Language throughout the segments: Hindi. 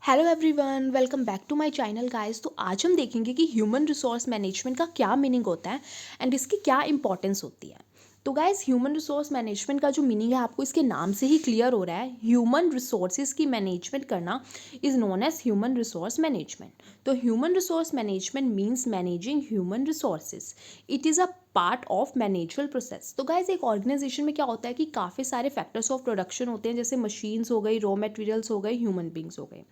Hello everyone, welcome back to my channel guys. तो आज हम देखेंगे कि ह्यूमन रिसोर्स मैनेजमेंट का क्या मीनिंग होता है एंड इसकी क्या इंपॉर्टेंस होती है। तो गाइस, ह्यूमन रिसोर्स मैनेजमेंट का जो मीनिंग है आपको इसके नाम से ही क्लियर हो रहा है। ह्यूमन रिसोर्सेज की मैनेजमेंट करना is known as human resource management. तो human resource management means managing human resources. It is a part of managerial process. तो गाइज, एक ऑर्गेनाइजेशन में क्या होता है कि काफ़ी सारे फैक्टर्स ऑफ प्रोडक्शन होते हैं, जैसे मशीन्स हो गई, रॉ मटेरियल्स हो गए, ह्यूमन बींग्स हो गए।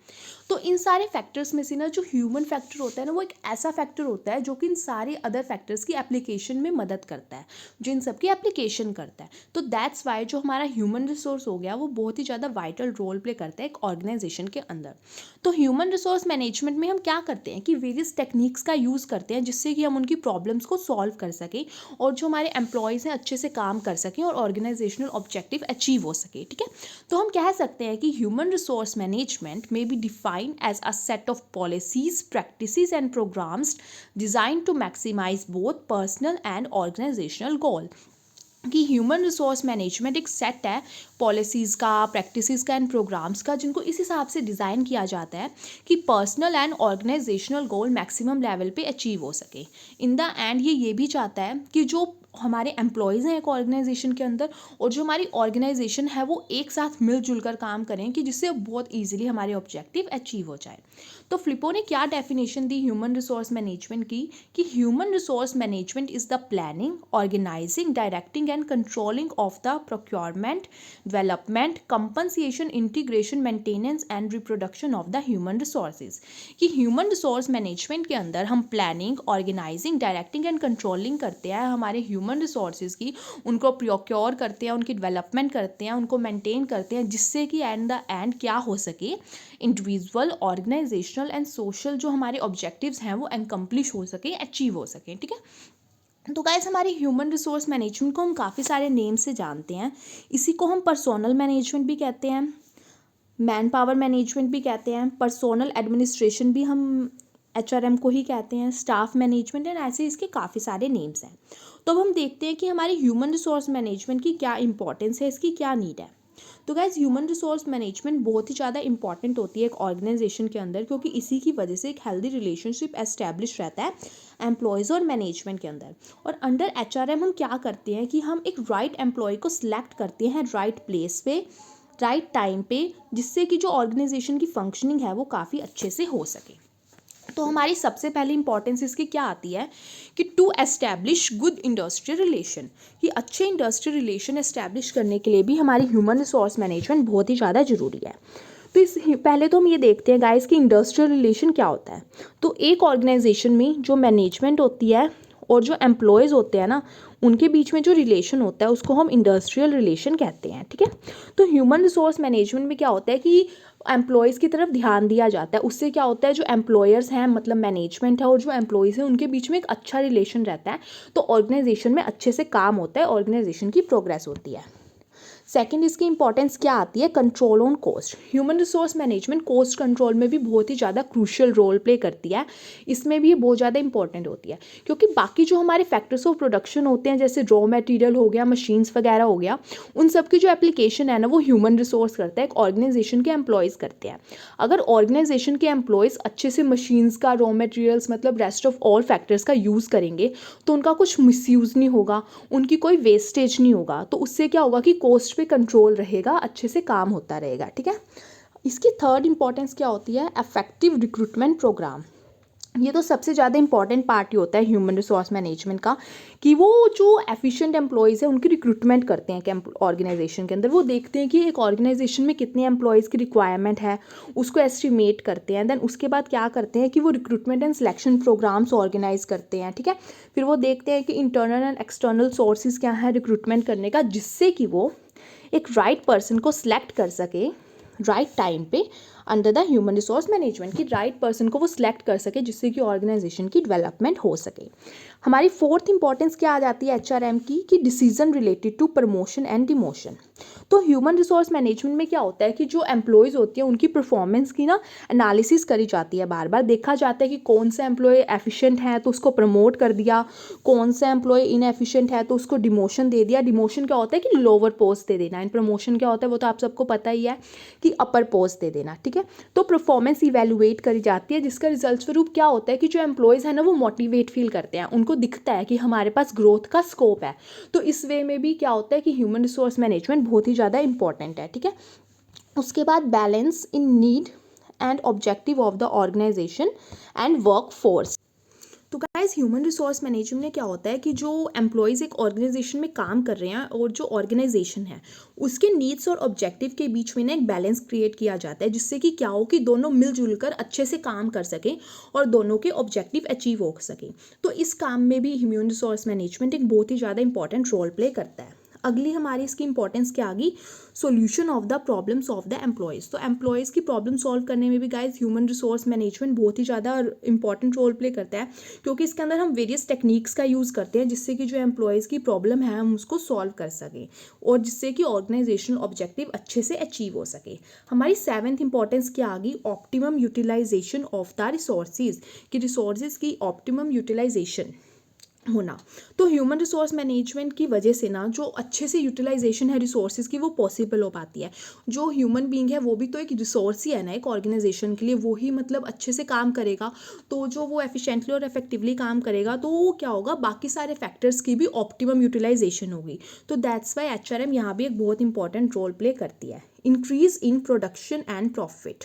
तो इन सारे फैक्टर्स में से ना जो ह्यूमन फैक्टर होता है ना, वो एक ऐसा फैक्टर होता है जो कि इन सारे अदर फैक्टर्स की एप्लीकेशन में मदद करता है, जो इन सब की एप्लीकेशन करता है। तो दैट्स वाई जो हमारा ह्यूमन रिसोर्स हो गया वो बहुत ही ज़्यादा वाइटल रोल प्ले करता है एक ऑर्गेनाइजेशन के अंदर। तो ह्यूमन रिसोर्स मैनेजमेंट में हम क्या करते हैं कि वेरियस टेक्निक्स का यूज़ करते हैं जिससे कि हम उनकी प्रॉब्लम्स को सॉल्व कर सकें और जो हमारे एम्प्लॉयज़ हैं अच्छे से काम कर सकें और ऑर्गेनाइजेशनल ऑब्जेक्टिव अचीव हो सके। ठीक है, तो हम कह सकते हैं कि ह्यूमन रिसोर्स मैनेजमेंट में be defined as a set of policies, practices and programs designed to maximize both personal and organisational goal. कि ह्यूमन रिसोर्स मैनेजमेंट एक सेट है पॉलिसीज़ का, प्रैक्टिसेस का एंड प्रोग्राम्स का, जिनको इस हिसाब से डिज़ाइन किया जाता है कि personal and organisational goal maximum level पे अचीव हो सके। इन द एंड ये भी चाहता है कि जो हमारे एम्प्लॉयज़ हैं एक ऑर्गेनाइजेशन के अंदर और जो हमारी ऑर्गेनाइजेशन है वो एक साथ मिलजुल कर काम करें कि जिससे बहुत ईजिली हमारे ऑब्जेक्टिव अचीव हो जाए। तो फ्लिपो ने क्या डेफिनेशन दी ह्यूमन रिसोर्स मैनेजमेंट की कि human resource management is the planning, organising, directing and controlling of the procurement, development, compensation, integration, maintenance and reproduction of the human resources. कि ह्यूमन रिसोर्स मैनेजमेंट के अंदर हम planning, organising, directing and controlling करते हैं हमारे ह्यूमन रिसोर्सेज की, उनको प्रोक्योर करते हैं, उनकी डेवलपमेंट करते हैं, उनको मेंटेन करते हैं, जिससे कि एंड द एंड क्या हो सके, इंडिविजुअल, ऑर्गेनाइजेशनल एंड सोशल जो हमारे ऑब्जेक्टिव्स हैं वो एनकम्प्लिश हो सके, अचीव हो सके। ठीक है, तो गाइस, हमारे ह्यूमन रिसोर्स मैनेजमेंट को हम काफ़ी सारे नेम से जानते हैं। इसी को हम पर्सोनल मैनेजमेंट भी कहते हैं, मैन पावर मैनेजमेंट भी कहते हैं, पर्सोनल एडमिनिस्ट्रेशन भी हम HRM को ही कहते हैं, स्टाफ मैनेजमेंट एंड ऐसे इसके काफ़ी सारे नेम्स हैं। तो अब हम देखते हैं कि हमारे ह्यूमन रिसोर्स मैनेजमेंट की क्या इंपॉर्टेंस है, इसकी क्या नीड है। तो गाइज, ह्यूमन रिसोर्स मैनेजमेंट बहुत ही ज़्यादा इंपॉर्टेंट होती है एक ऑर्गेनाइजेशन के अंदर, क्योंकि इसी की वजह से एक हेल्दी रिलेशनशिप एस्टैब्लिश रहता है एम्प्लॉयज़ और मैनेजमेंट के अंदर। और अंडर HRM हम क्या करते हैं कि हम एक राइट एम्प्लॉय को सिलेक्ट करते हैं राइट प्लेस पे, राइट टाइम पे, जिससे कि जो ऑर्गेनाइजेशन की फंक्शनिंग है वो काफ़ी अच्छे से हो सके। तो हमारी सबसे पहले इंपॉर्टेंस इसकी क्या आती है कि to establish good industrial relation, कि अच्छे इंडस्ट्रियल रिलेशन एस्टैब्लिश करने के लिए भी हमारी ह्यूमन रिसोर्स मैनेजमेंट बहुत ही ज़्यादा ज़रूरी है। तो इस पहले तो हम ये देखते हैं गाइस कि इंडस्ट्रियल रिलेशन क्या होता है। तो एक ऑर्गेनाइजेशन में जो मैनेजमेंट होती है और जो एम्प्लॉयज़ होते हैं ना, उनके बीच में जो रिलेशन होता है उसको हम इंडस्ट्रियल रिलेशन कहते हैं। ठीक है, तो ह्यूमन रिसोर्स मैनेजमेंट में क्या होता है कि एम्प्लॉयज़ की तरफ ध्यान दिया जाता है। उससे क्या होता है, जो एम्प्लॉयर्स हैं मतलब मैनेजमेंट है और जो एम्प्लॉयज़ हैं उनके बीच में एक अच्छा रिलेशन रहता है, तो ऑर्गेनाइजेशन में अच्छे से काम होता है, ऑर्गेनाइजेशन की प्रोग्रेस होती है। सेकंड, इसकी इंपॉर्टेंस क्या आती है, control on cost. Human resource management cost control में भी बहुत ही ज़्यादा क्रूशियल रोल प्ले करती है। इसमें भी ये बहुत ज़्यादा इंपॉर्टेंट होती है, क्योंकि बाकी जो हमारे फैक्टर्स ऑफ प्रोडक्शन होते हैं जैसे रॉ मटेरियल हो गया, मशीन्स वगैरह हो गया, उन सब की जो एप्लीकेशन है ना वो ह्यूमन रिसोर्स करता है, एक ऑर्गेनाइजेशन के एम्प्लॉयज़ करते हैं। अगर ऑर्गेनाइजेशन के एम्प्लॉयज़ अच्छे से मशीन्स का, रॉ मटेरियल्स मतलब रेस्ट ऑफ ऑल फैक्टर्स का यूज़ करेंगे तो उनका कुछ मिसयूज़ नहीं होगा, उनकी कोई वेस्टेज नहीं होगा, तो उससे क्या होगा कि कॉस्ट पे कंट्रोल रहेगा, अच्छे से काम होता रहेगा। ठीक है, इसकी थर्ड इंपॉर्टेंस क्या होती है, इफेक्टिव रिक्रूटमेंट प्रोग्राम। ये तो सबसे ज़्यादा इंपॉर्टेंट पार्ट ही होता है ह्यूमन रिसोर्स मैनेजमेंट का, कि वो जो एफिशिएंट एम्प्लॉयज़ है उनकी रिक्रूटमेंट करते हैं कि ऑर्गेनाइजेशन के अंदर वो देखते हैं कि एक ऑर्गेनाइजेशन में कितने एम्प्लॉयज़ की रिक्वायरमेंट है, उसको एस्टिमेट करते हैं। देन उसके बाद क्या करते हैं कि वो recruitment and selection programmes organise करते हैं। ठीक है, फिर वो देखते हैं कि इंटरनल एंड एक्सटर्नल सोर्सेज क्या है रिक्रूटमेंट करने का, जिससे कि वो एक राइट पर्सन को सिलेक्ट कर सके राइट टाइम पे under the human resource management, की राइट पर्सन को वो सिलेक्ट कर सके जिससे कि ऑर्गेनाइजेशन की डेवलपमेंट हो सके। हमारी फोर्थ इंपॉर्टेंस क्या आ जाती है HRM की, कि decision related to promotion and demotion. तो ह्यूमन रिसोर्स मैनेजमेंट में क्या होता है कि जो एम्प्लॉयज़ होती हैं उनकी परफॉर्मेंस की ना एनालिसिस करी जाती है, बार बार देखा जाता है कि कौन सा एम्प्लॉय एफिशिएंट है तो उसको प्रमोट कर दिया, कौन सा एम्प्लॉय इनएफिशिएंट है तो उसको डिमोशन दे दिया। डिमोशन क्या होता है कि लोअर पोस्ट दे देना, एंड प्रमोशन क्या होता है वो तो आप सबको पता ही है कि अपर पोस्ट दे देना। ठीक है, ठीक है। तो परफॉर्मेंस इवेलुएट करी जाती है, जिसका रिजल्ट स्वरूप क्या होता है कि जो एम्प्लॉयज़ है ना वो मोटिवेट फील करते हैं, उनको दिखता है कि हमारे पास ग्रोथ का स्कोप है। तो इस वे में भी क्या होता है कि ह्यूमन रिसोर्स मैनेजमेंट बहुत ही ज़्यादा इंपॉर्टेंट है, ठीक है। उसके बाद balance in need and objective of the organisation and work force. तो गाइस ह्यूमन रिसोर्स मैनेजमेंट में क्या होता है कि जो एम्प्लॉयज़ एक ऑर्गेनाइजेशन में काम कर रहे हैं और जो ऑर्गेनाइजेशन है उसके नीड्स और ऑब्जेक्टिव के बीच में ना एक बैलेंस क्रिएट किया जाता है, जिससे कि क्या हो कि दोनों मिलजुल कर अच्छे से काम कर सकें और दोनों के ऑब्जेक्टिव अचीव हो सकें। तो इस काम में भी ह्यूमन रिसोर्स मैनेजमेंट एक बहुत ही ज़्यादा इंपॉर्टेंट रोल प्ले करता है। अगली हमारी इसकी इंपॉर्टेंस क्या आ गई, solution of the problems of the employees. तो एम्प्लॉयज़ की प्रॉब्लम सॉल्व करने में भी गाइस ह्यूमन रिसोर्स मैनेजमेंट बहुत ही ज़्यादा इंपॉर्टेंट रोल प्ले करता है, क्योंकि इसके अंदर हम वेरियस टेक्निक्स का यूज़ करते हैं जिससे कि जो एम्प्लॉयज़ की प्रॉब्लम है हम उसको सॉल्व कर सकें और जिससे कि ऑर्गेनाइजेशनल ऑब्जेक्टिव अच्छे से अचीव हो सके। हमारी 7th इंपॉर्टेंस क्या आ गई, optimum utilisation of the resources, कि रिसोर्सेज की ऑप्टिमम यूटिलाइजेशन होना। तो ह्यूमन रिसोर्स मैनेजमेंट की वजह से ना जो अच्छे से यूटिलाइजेशन है रिसोर्सेज की वो पॉसिबल हो पाती है। जो ह्यूमन बीइंग है वो भी तो एक रिसोर्स ही है ना एक ऑर्गेनाइजेशन के लिए, वो ही मतलब अच्छे से काम करेगा तो जो वो एफिशिएंटली और इफेक्टिवली काम करेगा तो वो क्या होगा, बाकी सारे फैक्टर्स की भी ऑप्टिमम यूटिलाइजेशन होगी। तो दैट्स वाई HRM यहाँ भी एक बहुत इंपॉर्टेंट रोल प्ले करती है। Increase in production and profit.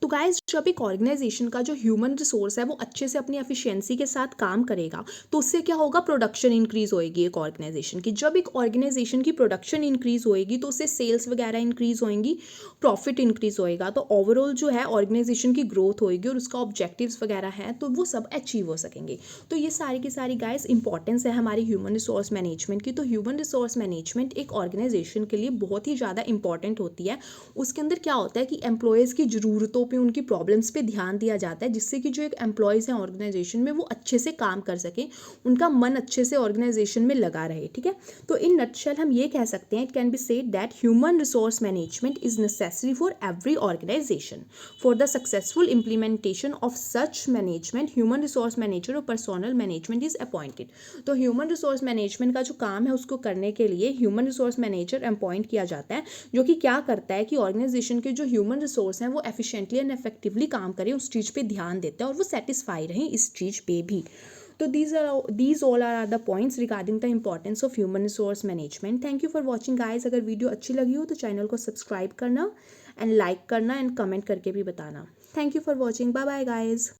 तो गाइस जब एक ऑर्गेनाइजेशन का जो ह्यूमन रिसोर्स है वो अच्छे से अपनी एफिशिएंसी के साथ काम करेगा तो उससे क्या होगा, प्रोडक्शन इंक्रीज होएगी एक ऑर्गेनाइजेशन की। जब एक ऑर्गेनाइजेशन की प्रोडक्शन इंक्रीज होएगी तो उससे सेल्स वगैरह इंक्रीज होएंगी, प्रॉफिट इंक्रीज होएगा, तो ओवरऑल जो है ऑर्गेनाइजेशन की ग्रोथ होएगी और उसका ऑब्जेक्टिव्स वगैरह हैं तो वो सब अचीव हो सकेंगे। तो ये सारी की सारी गाइस इंपॉर्टेंस है हमारी ह्यूमन रिसोर्स मैनेजमेंट की। तो ह्यूमन रिसोर्स मैनेजमेंट एक ऑर्गेनाइजेशन के लिए बहुत ही ज़्यादा इंपॉर्टेंट होती है। उसके अंदर क्या होता है कि एम्प्लॉयज़ की ज़रूरतों पे, उनकी प्रॉब्लम्स पे ध्यान दिया जाता है, जिससे कि जो एक एम्प्लॉयज़ हैं ऑर्गेनाइजेशन में वो अच्छे से काम कर सकें, उनका मन अच्छे से ऑर्गेनाइजेशन में लगा रहे, ठीक है। तो इन नटशेल हम ये कह सकते हैं, it can be said that human resource management is necessary for every organisation. For the successful implementation of such management human resource manager और पर्सनल मैनेजमेंट इज अपॉइंटेड। तो ह्यूमन रिसोर्स मैनेजमेंट का जो काम है उसको करने के लिए ह्यूमन रिसोर्स मैनेजर अपॉइंट किया जाता है, जो कि क्या करता है कि ऑर्गेनाइजेशन के जो ह्यूमन रिसोर्स हैं वो एफिशिएंटली एंड इफेक्टिवली काम करें, उस चीज़ पे ध्यान देते हैं और वो सेटिस्फाई रहें इस चीज़ पे भी। तो these all are the points regarding the importance of human resource management. Thank you for watching guys. अगर वीडियो अच्छी लगी हो तो चैनल को सब्सक्राइब करना एंड लाइक करना एंड कमेंट करके भी बताना। Thank you for watching, bye bye guys.